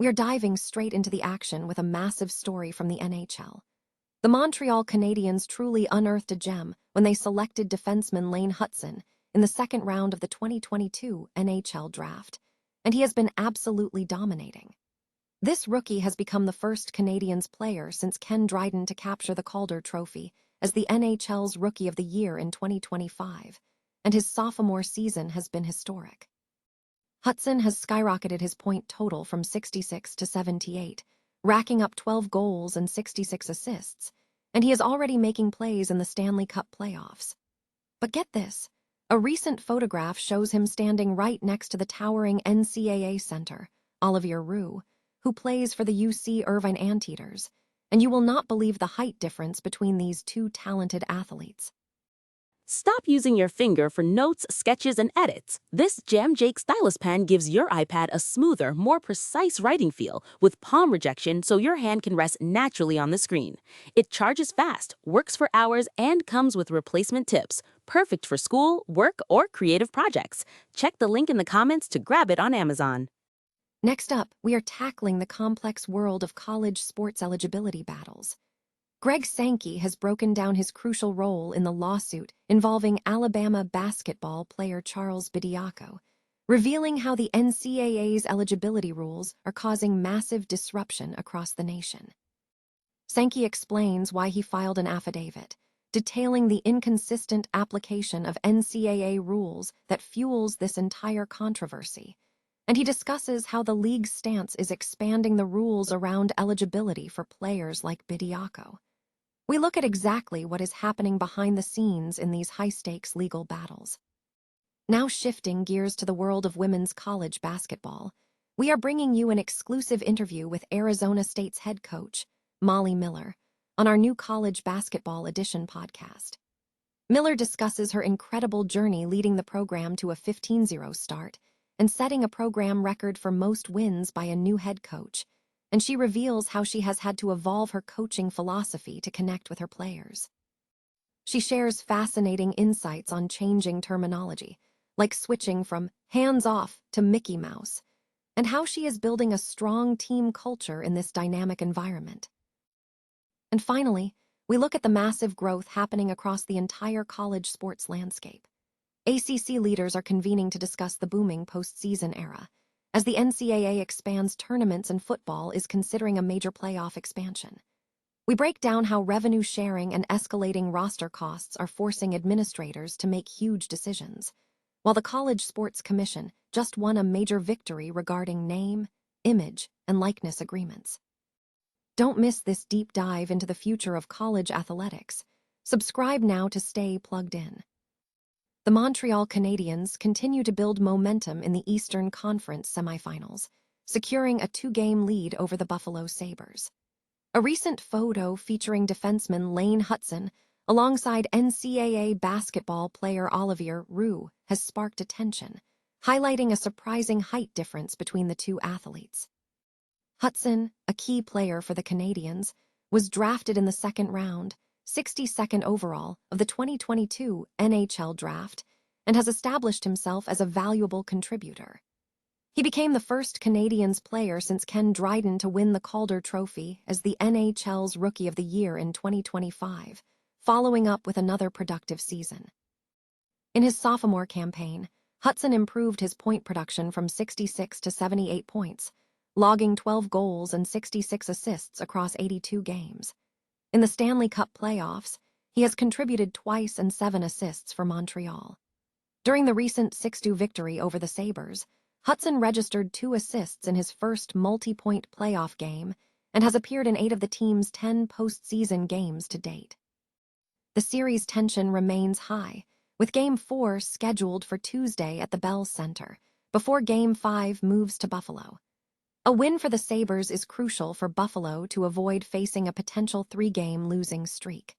we are diving straight into the action with a massive story from the NHL. The Montreal Canadiens truly unearthed a gem when they selected defenseman Lane Hutson in the second round of the 2022 NHL draft, and he has been absolutely dominating. This rookie has become the first Canadiens player since Ken Dryden to capture the Calder Trophy as the NHL's Rookie of the Year in 2025, and his sophomore season has been historic. Hutson has skyrocketed his point total from 66 to 78, racking up 12 goals and 66 assists, and he is already making plays in the Stanley Cup playoffs. But get this, a recent photograph shows him standing right next to the towering NCAA center, Olivier Rioux, who plays for the UC Irvine Anteaters, and you will not believe the height difference between these two talented athletes. Stop using your finger for notes, sketches, and edits. This Jam Jake stylus pen gives your iPad a smoother, more precise writing feel with palm rejection so your hand can rest naturally on the screen. It charges fast, works for hours, and comes with replacement tips. Perfect for school, work, or creative projects. Check the link in the comments to grab it on Amazon. Next up, we are tackling the complex world of college sports eligibility battles. Greg Sankey has broken down his crucial role in the lawsuit involving Alabama basketball player Charles Bediako, revealing how the NCAA's eligibility rules are causing massive disruption across the nation. Sankey explains why he filed an affidavit, detailing the inconsistent application of NCAA rules that fuels this entire controversy. And he discusses how the league's stance is expanding the rules around eligibility for players like Bediako. We look at exactly what is happening behind the scenes in these high-stakes legal battles. Now shifting gears to the world of women's college basketball, we are bringing you an exclusive interview with Arizona State's head coach, Molly Miller, on our new College Basketball Edition podcast. Miller discusses her incredible journey leading the program to a 15-0 start and setting a program record for most wins by a new head coach, and she reveals how she has had to evolve her coaching philosophy to connect with her players. She shares fascinating insights on changing terminology, like switching from hands-off to Mickey Mouse, and how she is building a strong team culture in this dynamic environment. And finally, we look at the massive growth happening across the entire college sports landscape. ACC leaders are convening to discuss the booming postseason era, as the NCAA expands tournaments and football is considering a major playoff expansion. We break down how revenue sharing and escalating roster costs are forcing administrators to make huge decisions, while the College Sports Commission just won a major victory regarding name, image, and likeness agreements. Don't miss this deep dive into the future of college athletics. Subscribe now to stay plugged in. The Montreal Canadiens continue to build momentum in the Eastern Conference semifinals, securing a 2-game lead over the Buffalo Sabres. A recent photo featuring defenseman Lane Hutson alongside NCAA basketball player Olivier Rioux has sparked attention, highlighting a surprising height difference between the two athletes. Hutson, a key player for the Canadiens, was drafted in the second round, 62nd overall of the 2022 NHL draft, and has established himself as a valuable contributor. He became the first Canadiens player since Ken Dryden to win the Calder Trophy as the NHL's Rookie of the Year in 2025, following up with another productive season. In his sophomore campaign, Hutson improved his point production from 66 to 78 points, logging 12 goals and 66 assists across 82 games. In the Stanley Cup playoffs, he has contributed twice and 7 assists for Montreal. During the recent 6-2 victory over the Sabres, Hutson registered 2 assists in his first multi-point playoff game and has appeared in 8 of the team's 10 postseason games to date. The series tension remains high, with Game 4 scheduled for Tuesday at the Bell Center, before Game 5 moves to Buffalo. A win for the Sabres is crucial for Buffalo to avoid facing a potential 3-game losing streak.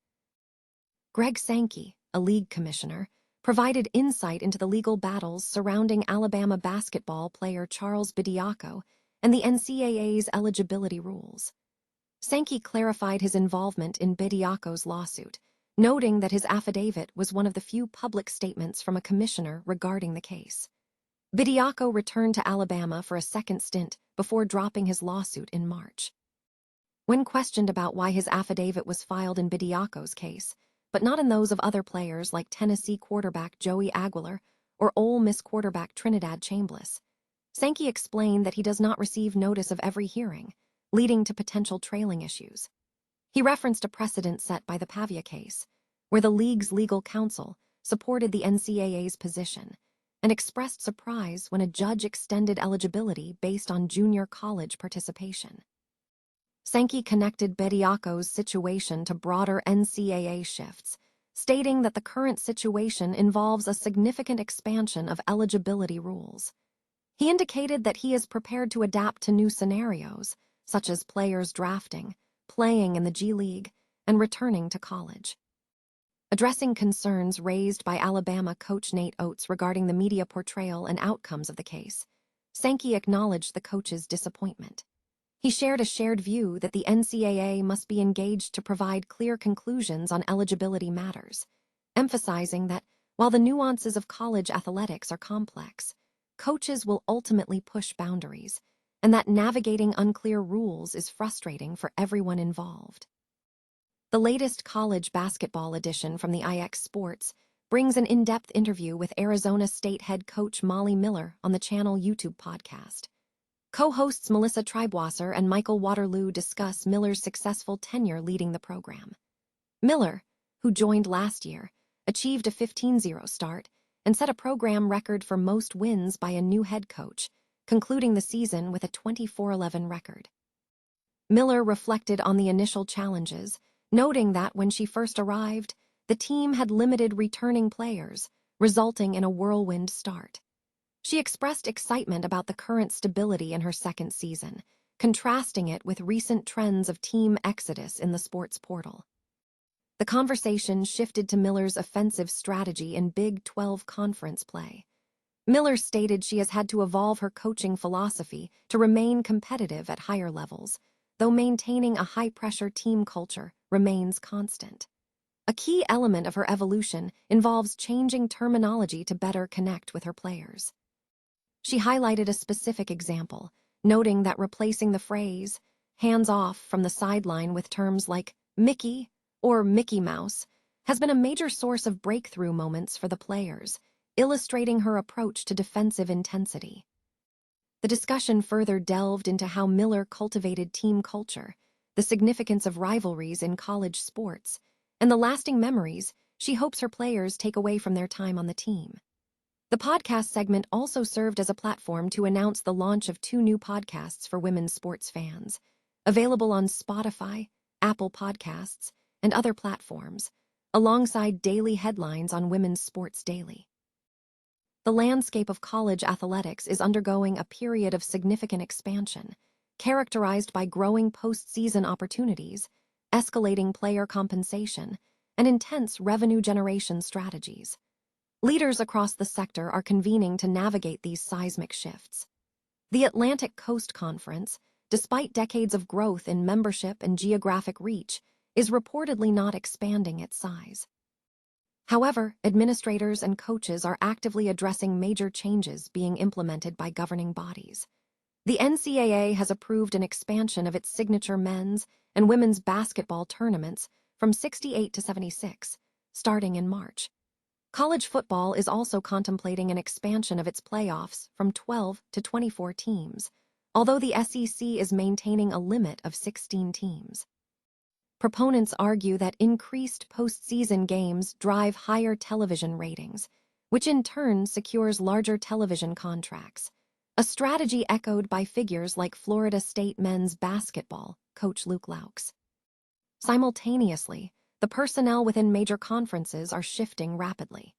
Greg Sankey, a league commissioner, provided insight into the legal battles surrounding Alabama basketball player Charles Bediako and the NCAA's eligibility rules. Sankey clarified his involvement in Bediako's lawsuit, noting that his affidavit was one of the few public statements from a commissioner regarding the case. Bediako returned to Alabama for a second stint before dropping his lawsuit in March. When questioned about why his affidavit was filed in Bediako's case, but not in those of other players like Tennessee quarterback Joey Aguilar or Ole Miss quarterback Trinidad Chambliss, Sankey explained that he does not receive notice of every hearing, leading to potential trailing issues. He referenced a precedent set by the Pavia case, where the league's legal counsel supported the NCAA's position and expressed surprise when a judge extended eligibility based on junior college participation. Sankey connected Bediako's situation to broader NCAA shifts, stating that the current situation involves a significant expansion of eligibility rules. He indicated that he is prepared to adapt to new scenarios, such as players drafting, playing in the G League, and returning to college. Addressing concerns raised by Alabama coach Nate Oates regarding the media portrayal and outcomes of the case, Sankey acknowledged the coach's disappointment. He shared a shared view that the NCAA must be engaged to provide clear conclusions on eligibility matters, emphasizing that while the nuances of college athletics are complex, coaches will ultimately push boundaries, and that navigating unclear rules is frustrating for everyone involved. The latest college basketball edition from the IX Sports brings an in-depth interview with Arizona State head coach Molly Miller on the channel YouTube podcast. Co-hosts Melissa Treibwasser and Michael Waterloo discuss Miller's successful tenure leading the program. Miller, who joined last year, achieved a 15-0 start and set a program record for most wins by a new head coach, concluding the season with a 24-11 record. Miller reflected on the initial challenges, noting that when she first arrived, the team had limited returning players, resulting in a whirlwind start. She expressed excitement about the current stability in her second season, contrasting it with recent trends of team exodus in the sports portal. The conversation shifted to Miller's offensive strategy in Big 12 conference play. Miller stated she has had to evolve her coaching philosophy to remain competitive at higher levels, though maintaining a high-pressure team culture remains constant. A key element of her evolution involves changing terminology to better connect with her players. She highlighted a specific example, noting that replacing the phrase, hands off from the sideline with terms like Mickey or Mickey Mouse has been a major source of breakthrough moments for the players, illustrating her approach to defensive intensity. The discussion further delved into how Miller cultivated team culture, the significance of rivalries in college sports, and the lasting memories she hopes her players take away from their time on the team. The podcast segment also served as a platform to announce the launch of 2 new podcasts for women's sports fans, available on Spotify, Apple Podcasts, and other platforms, alongside daily headlines on Women's Sports Daily. The landscape of college athletics is undergoing a period of significant expansion, characterized by growing postseason opportunities, escalating player compensation, and intense revenue generation strategies. Leaders across the sector are convening to navigate these seismic shifts. The Atlantic Coast Conference, despite decades of growth in membership and geographic reach, is reportedly not expanding its size. However, administrators and coaches are actively addressing major changes being implemented by governing bodies. The NCAA has approved an expansion of its signature men's and women's basketball tournaments from 68 to 76, starting in March. College football is also contemplating an expansion of its playoffs from 12 to 24 teams, although the SEC is maintaining a limit of 16 teams. Proponents argue that increased postseason games drive higher television ratings, which in turn secures larger television contracts, a strategy echoed by figures like Florida State men's basketball coach Luke Laux. Simultaneously, the personnel within major conferences are shifting rapidly.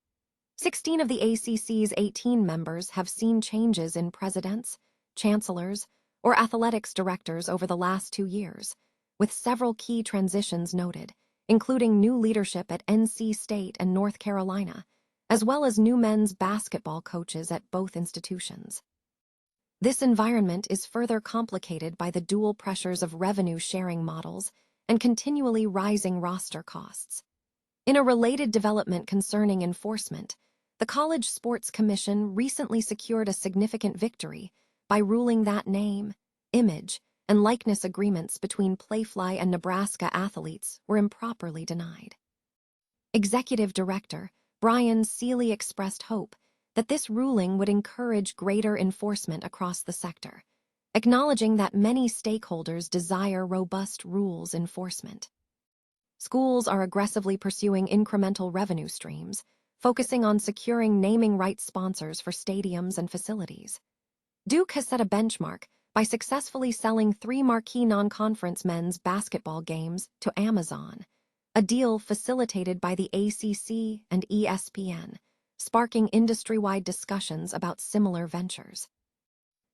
16 of the ACC's 18 members have seen changes in presidents, chancellors, or athletics directors over the last 2 years, with several key transitions noted, including new leadership at NC State and North Carolina, as well as new men's basketball coaches at both institutions. This environment is further complicated by the dual pressures of revenue-sharing models and continually rising roster costs. In a related development concerning enforcement, The College Sports Commission recently secured a significant victory by ruling that name, image, and likeness agreements between Playfly and Nebraska athletes were improperly denied. Executive Director Brian Seeley expressed hope that this ruling would encourage greater enforcement across the sector, acknowledging that many stakeholders desire robust rules enforcement. Schools are aggressively pursuing incremental revenue streams, focusing on securing naming rights sponsors for stadiums and facilities. Duke has set a benchmark by successfully selling 3 marquee non-conference men's basketball games to Amazon, a deal facilitated by the ACC and ESPN, sparking industry-wide discussions about similar ventures.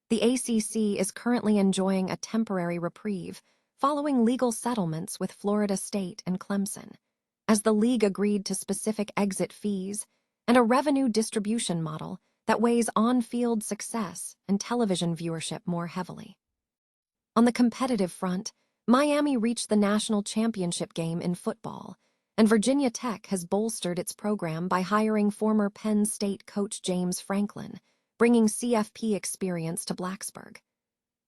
The ACC is currently enjoying a temporary reprieve following legal settlements with Florida State and Clemson, as the league agreed to specific exit fees and a revenue distribution model that weighs on-field success and television viewership more heavily. On the competitive front, Miami reached the national championship game in football, and Virginia Tech has bolstered its program by hiring former Penn State coach James Franklin, bringing CFP experience to Blacksburg.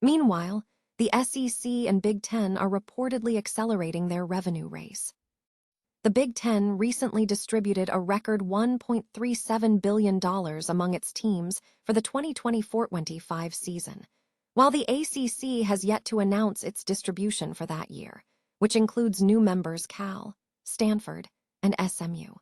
Meanwhile, the SEC and Big Ten are reportedly accelerating their revenue race. The Big Ten recently distributed a record $1.37 billion among its teams for the 2024-25 season, while the ACC has yet to announce its distribution for that year, which includes new members Cal, Stanford, and SMU.